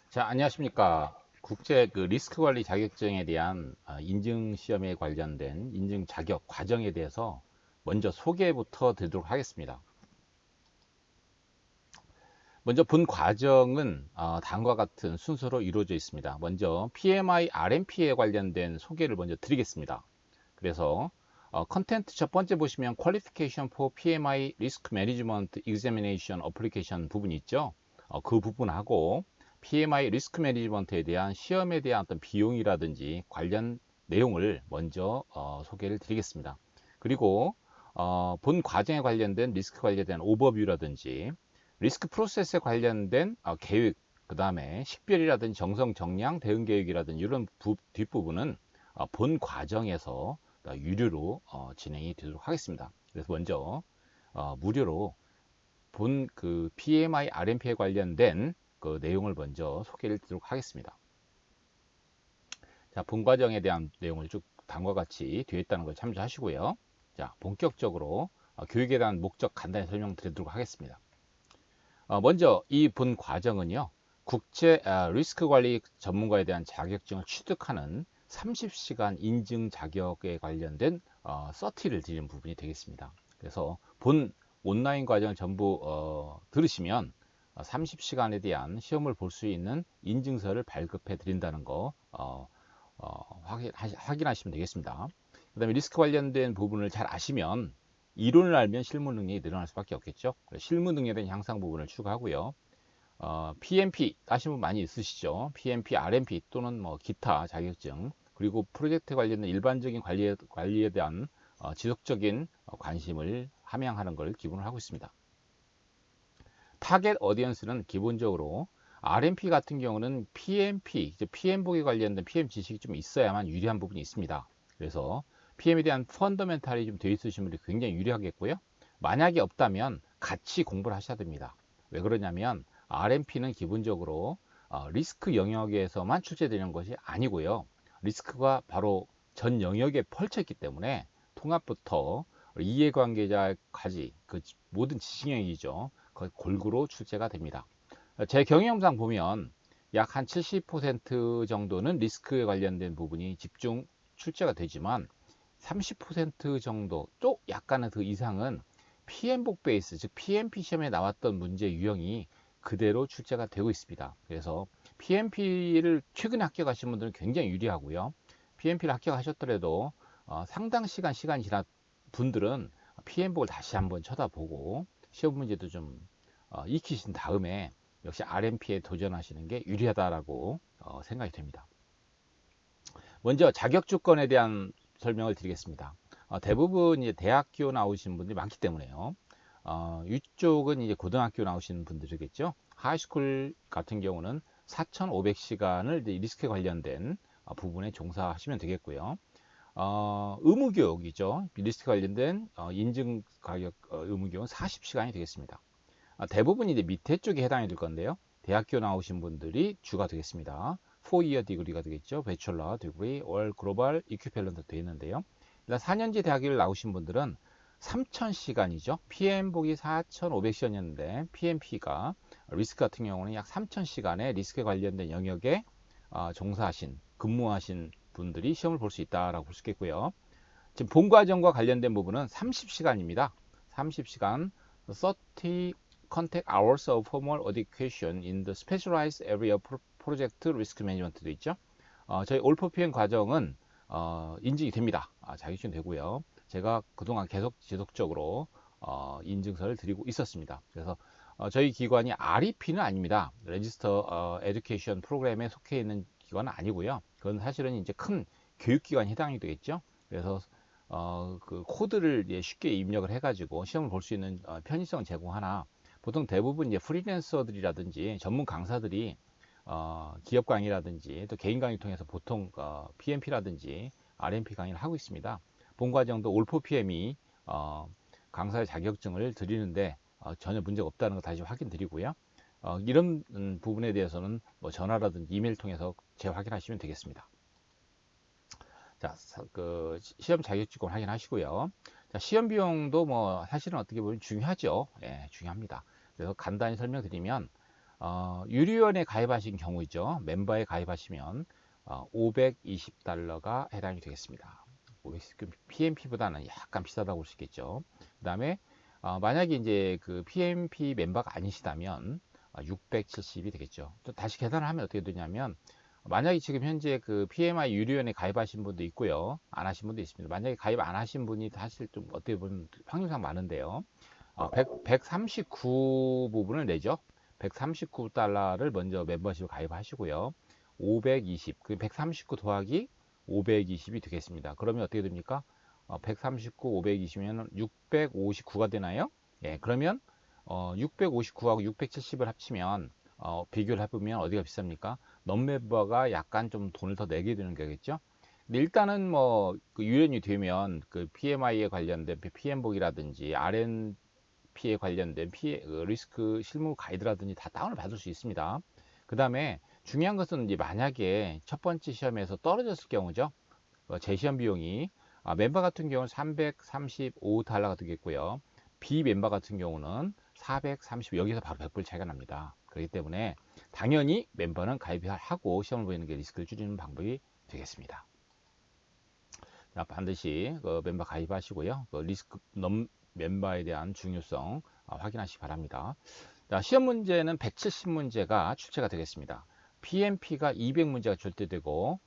자, 안녕하십니까. 국제 리스크 관리 자격증에 대한 인증 시험에 관련된 인증 자격 과정에 대해서 먼저 소개부터 드리도록 하겠습니다. 먼저 본 과정은 다음과 같은 순서로 이루어져 있습니다. 먼저 PMI, RMP에 관련된 소개를 먼저 드리겠습니다. 그래서 컨텐트 첫 번째 보시면 Qualification for PMI Risk Management Examination Application 부분이 있죠. 그 부분하고 PMI 리스크 매니지먼트에 대한 시험에 대한 어떤 비용이라든지 관련 내용을 먼저 소개를 드리겠습니다. 그리고 본 과정에 관련된 리스크 관련에 대한 오버뷰라든지 리스크 프로세스에 관련된 계획, 그 다음에 식별이라든지 정성 정량 대응 계획이라든지 이런 뒷부분은 본 과정에서 유료로 진행이 되도록 하겠습니다. 그래서 먼저 무료로 본 PMI, RMP에 관련된 그 내용을 먼저 소개를 드리도록 하겠습니다. 자, 본 과정에 대한 내용을 쭉 다음과 같이 뒤에 있다는 걸 참조하시고요. 자, 본격적으로 교육에 대한 목적 간단히 설명드리도록 하겠습니다. 먼저 이 본 과정은요, 국제 리스크 관리 전문가에 대한 자격증을 취득하는 30시간 인증 자격에 관련된 서티를 드리는 부분이 되겠습니다. 그래서 본 온라인 과정을 전부 들으시면 30시간에 대한 시험을 볼 수 있는 인증서를 발급해 드린다는 거 확인하시면 되겠습니다. 그 다음에 리스크 관련된 부분을 잘 아시면 이론을 알면 실무 능력이 늘어날 수밖에 없겠죠. 실무 능력에 대한 향상 부분을 추구하고요. PMP 아시는 분 많이 있으시죠. PMP, RMP 또는 뭐 기타 자격증, 그리고 프로젝트 관련된 일반적인 관리에 대한 지속적인 관심을 함양하는 걸 기본으로 하고 있습니다. 타겟 어디언스는 기본적으로 RMP 같은 경우는 PMP, PM복에 관련된 PM 지식이 좀 있어야만 유리한 부분이 있습니다. 그래서 PM에 대한 펀더멘탈이 좀 되어 있으신 분들이 굉장히 유리하겠고요. 만약에 없다면 같이 공부를 하셔야 됩니다. 왜 그러냐면 RMP는 기본적으로 리스크 영역에서만 출제되는 것이 아니고요. 리스크가 바로 전 영역에 펼쳐있기 때문에 통합부터 이해관계자까지 그 모든 지식 영역이죠. 거의 골고루 출제가 됩니다. 제 경험상 보면 약 한 70% 정도는 리스크에 관련된 부분이 집중 출제가 되지만 30% 정도 또 약간은 그 이상은 PM복 베이스, 즉 PMP 시험에 나왔던 문제 유형이 그대로 출제가 되고 있습니다. 그래서 PMP를 최근에 합격하신 분들은 굉장히 유리하고요. PMP를 합격하셨더라도 상당 시간이 지난 분들은 PM복을 다시 한번 쳐다보고 시험 문제도 좀 익히신 다음에 역시 RMP에 도전하시는 게 유리하다라고 생각이 됩니다. 먼저 자격 조건에 대한 설명을 드리겠습니다. 대부분 이제 대학교 나오신 분들이 많기 때문에요. 이쪽은 이제 고등학교 나오시는 분들이겠죠. 하이스쿨 같은 경우는 4,500시간을 리스크에 관련된 부분에 종사하시면 되겠고요. 의무교육이죠. 리스크 관련된 인증 가격 의무교육은 40시간이 되겠습니다. 대부분 이제 밑에 쪽에 해당이 될 건데요. 대학교 나오신 분들이 주가 되겠습니다. 4-year degree가 되겠죠. Bachelor degree or global equivalent 되어 있는데요. 일단 4년제 대학을 나오신 분들은 3,000시간이죠. PM복이 4,500시간이었는데 PMP가 리스크 같은 경우는 약 3,000시간의 리스크에 관련된 영역에 종사하신, 근무하신 분들이 시험을 볼 수 있다라고 볼 수 있겠고요. 지금 본 과정과 관련된 부분은 30시간입니다. 30시간 30 contact hours of formal education in the specialized area of project risk management 도 있죠. 저희 올포피엔 과정은 인증이 됩니다. 자격증 되고요. 제가 그동안 계속 지속적으로 인증서를 드리고 있었습니다. 그래서 저희 기관이 REP는 아닙니다. 레지스터 에듀케이션 프로그램에 속해 있는 기관은 아니고요. 그건 사실은 이제 큰 교육기관에 해당이 되겠죠. 그래서 그 코드를 쉽게 입력을 해가지고 시험을 볼 수 있는 편의성을 제공하나 보통 대부분 이제 프리랜서들이라든지 전문 강사들이 기업 강의라든지 또 개인 강의 통해서 보통 PMP라든지 RMP 강의를 하고 있습니다. 본 과정도 올포 PM이 강사의 자격증을 드리는데 전혀 문제가 없다는 거 다시 확인드리고요. 이런 부분에 대해서는 뭐 전화라든지 이메일 통해서 재확인하시면 되겠습니다. 자, 시험 자격증권 확인하시고요. 자, 시험 비용도 뭐 사실은 어떻게 보면 중요하죠. 예, 중요합니다. 그래서 간단히 설명드리면 유료원에 가입하신 경우죠. 멤버에 가입하시면 $520가 해당이 되겠습니다. PMP보다는 약간 비싸다고 볼 수 있겠죠. 그 다음에 만약에 이제 그 PMP 멤버가 아니시다면 670이 되겠죠. 또 다시 계산을 하면 어떻게 되냐면, 만약에 지금 현재 그 PMI 유료원에 가입하신 분도 있고요, 안 하신 분도 있습니다. 만약에 가입 안 하신 분이 사실 좀 어떻게 보면 확률상 많은데요. 139 부분을 내죠. 139달러를 먼저 멤버십을 가입하시고요. 520, 그 139 더하기 520이 되겠습니다. 그러면 어떻게 됩니까? 139, 520이면 659가 되나요? 예, 그러면 659하고 670을 합치면 비교를 해보면 어디가 비쌉니까? 넌멤버가 약간 좀 돈을 더 내게 되는 거겠죠. 근데 일단은 뭐 그 유연이 되면 그 PMI에 관련된 PM복이라든지 RNP에 관련된 리스크 실무 가이드라든지 다 다운을 받을 수 있습니다. 그 다음에 중요한 것은 이제 만약에 첫 번째 시험에서 떨어졌을 경우죠. 재시험 비용이 멤버 같은 경우는 335달러가 되겠고요. 비멤버 같은 경우는 430, 여기서 바로 100불 차이가 납니다. 그렇기 때문에 당연히 멤버는 가입하고 시험을 보이는 게 리스크를 줄이는 방법이 되겠습니다. 자, 반드시 그 멤버 가입하시고요. 그 리스크 멤버에 대한 중요성 확인하시기 바랍니다. 자, 시험 문제는 170문제가 출제가 되겠습니다. PMP가 200문제가 출제되고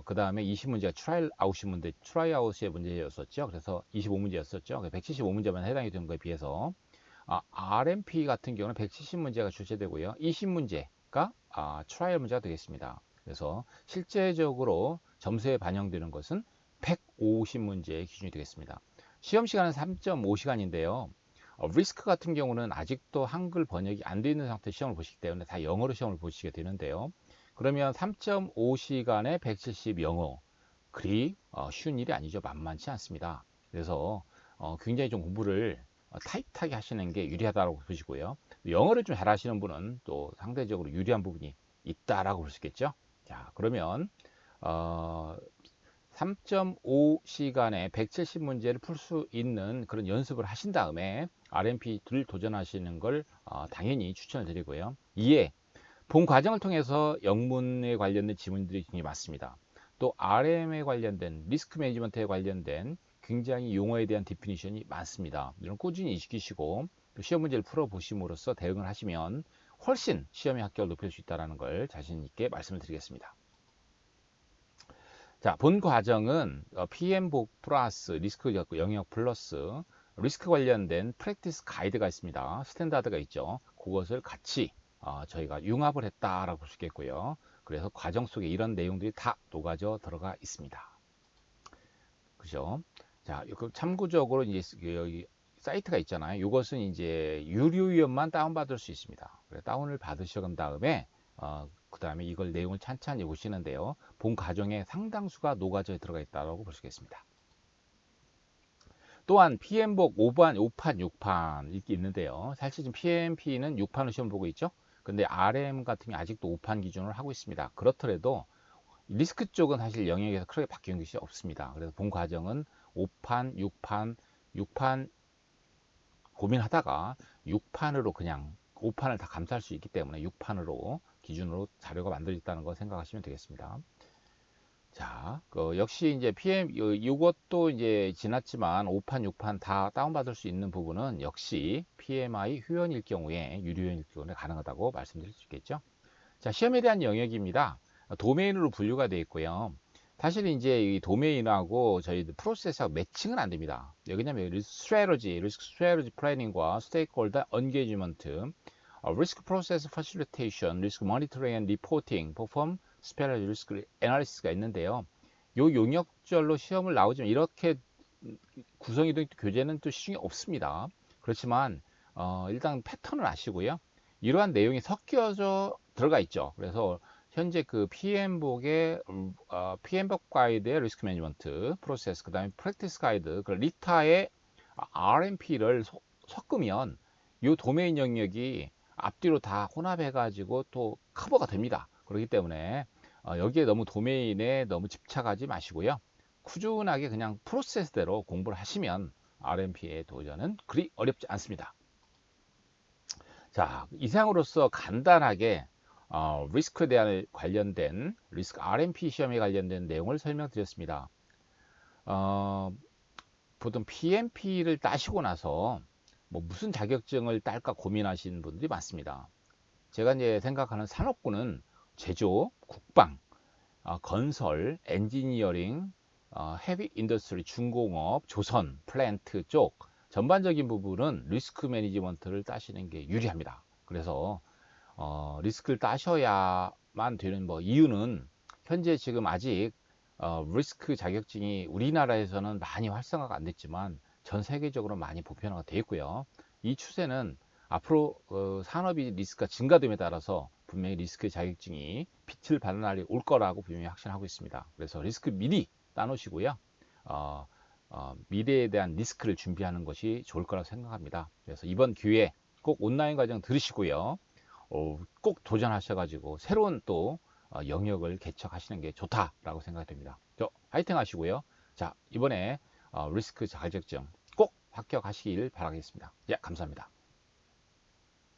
그 다음에 20문제가 트라이 아웃의 문제였었죠. 그래서 25문제였었죠. 175문제만 해당이 되는 거에 비해서 RMP 같은 경우는 170문제가 출제되고요. 20문제가 트라이얼 문제가 되겠습니다. 그래서 실제적으로 점수에 반영되는 것은 150문제의 기준이 되겠습니다. 시험 시간은 3.5시간인데요. 리스크 같은 경우는 아직도 한글 번역이 안 되어 있는 상태에서 시험을 보시기 때문에 다 영어로 시험을 보시게 되는데요. 그러면 3.5시간에 170 영어, 그리 쉬운 일이 아니죠. 만만치 않습니다. 그래서 굉장히 좀 공부를 타이트하게 하시는 게 유리하다고 보시고요. 영어를 좀 잘하시는 분은 또 상대적으로 유리한 부분이 있다라고 볼 수 있겠죠. 자, 그러면 3.5시간에 170문제를 풀 수 있는 그런 연습을 하신 다음에 RMP를 도전하시는 걸 당연히 추천을 드리고요. 이에 본 과정을 통해서 영문에 관련된 지문들이 굉장히 많습니다. 또 RM에 관련된 리스크 매니지먼트에 관련된 굉장히 용어에 대한 디피니션이 많습니다. 이런 꾸준히 익히시고 또 시험 문제를 풀어보심으로써 대응을 하시면 훨씬 시험의 합격을 높일 수 있다는 걸 자신 있게 말씀을 드리겠습니다. 자, 본 과정은 PM복 플러스 리스크 영역 플러스 리스크 관련된 프랙티스 가이드가 있습니다. 스탠다드가 있죠. 그것을 같이 저희가 융합을 했다라고 볼 수 있겠고요. 그래서 과정 속에 이런 내용들이 다 녹아져 들어가 있습니다. 그죠? 자, 참고적으로 이제 여기 사이트가 있잖아요. 이것은 이제 유료위원만 다운받을 수 있습니다. 그래서 다운을 받으신 다음에 그 다음에 이걸 내용을 찬찬히 보시는데요. 본 과정에 상당수가 녹아져 들어가 있다고 볼 수 있겠습니다. 또한 PM복 5반, 5판, 6판 이렇게 있는데요. 사실 지금 PMP는 6판을 시험 보고 있죠. 근데 RM 같은 경우 아직도 5판 기준으로 하고 있습니다. 그렇더라도 리스크 쪽은 사실 영역에서 크게 바뀌는 것이 없습니다. 그래서 본 과정은 5판, 6판, 6판 고민하다가 6판으로 그냥 5판을 다 감수할 수 있기 때문에 6판으로 기준으로 자료가 만들어졌다는 거 생각하시면 되겠습니다. 자, 역시 이제 이것도 이제 지났지만 5판, 6판 다 다운받을 수 있는 부분은 역시 PMI 휴연일 경우에 유료연일 경우에 가능하다고 말씀드릴 수 있겠죠. 자, 시험에 대한 영역입니다. 도메인으로 분류가 되어 있고요. 사실 이제 이 도메인하고 저희 프로세스하고 매칭은 안 됩니다. 왜냐면 리스크 스트래러지 플래닝과 스테이크홀더 엔게이지먼트, 리스크 프로세스 퍼실리테이션, 리스크 모니터링 앤 리포팅, 퍼폼 스페셜 리스크 애널리시스가 있는데요. 요 용역별로 시험을 나오지만 이렇게 구성이 된 교재는 또 시중에 없습니다. 그렇지만 일단 패턴을 아시고요. 이러한 내용이 섞여져 들어가 있죠. 그래서 현재 그 PM복의 PM복 가이드의 리스크 매니지먼트 프로세스, 그 다음에 프랙티스 가이드, 그 리타의 RMP를 섞으면 이 도메인 영역이 앞뒤로 다 혼합해 가지고 또 커버가 됩니다. 그렇기 때문에 여기에 너무 도메인에 너무 집착하지 마시고요. 꾸준하게 그냥 프로세스대로 공부를 하시면 RMP의 도전은 그리 어렵지 않습니다. 자, 이상으로서 간단하게 리스크에 대한 관련된 리스크 RMP 시험에 관련된 내용을 설명드렸습니다. 보통 PMP를 따시고 나서 뭐 무슨 자격증을 딸까 고민하시는 분들이 많습니다. 제가 이제 생각하는 산업군은 제조, 국방, 건설, 엔지니어링, 헤비 인더스트리, 중공업, 조선, 플랜트 쪽 전반적인 부분은 리스크 매니지먼트를 따시는 게 유리합니다. 그래서 리스크를 따셔야만 되는 뭐 이유는 현재 지금 아직 리스크 자격증이 우리나라에서는 많이 활성화가 안 됐지만 전 세계적으로 많이 보편화가 되어 있고요. 이 추세는 앞으로 산업이 리스크가 증가됨에 따라서 분명히 리스크 자격증이 빛을 발하는 날이 올 거라고 분명히 확신하고 있습니다. 그래서 리스크 미리 따놓으시고요. 미래에 대한 리스크를 준비하는 것이 좋을 거라고 생각합니다. 그래서 이번 기회에 꼭 온라인 과정 들으시고요. 꼭 도전하셔가지고 새로운 또 영역을 개척하시는 게 좋다라고 생각이 됩니다. 화이팅 하시고요. 자, 이번에 리스크 자격증 꼭 합격하시길 바라겠습니다. 예, 감사합니다.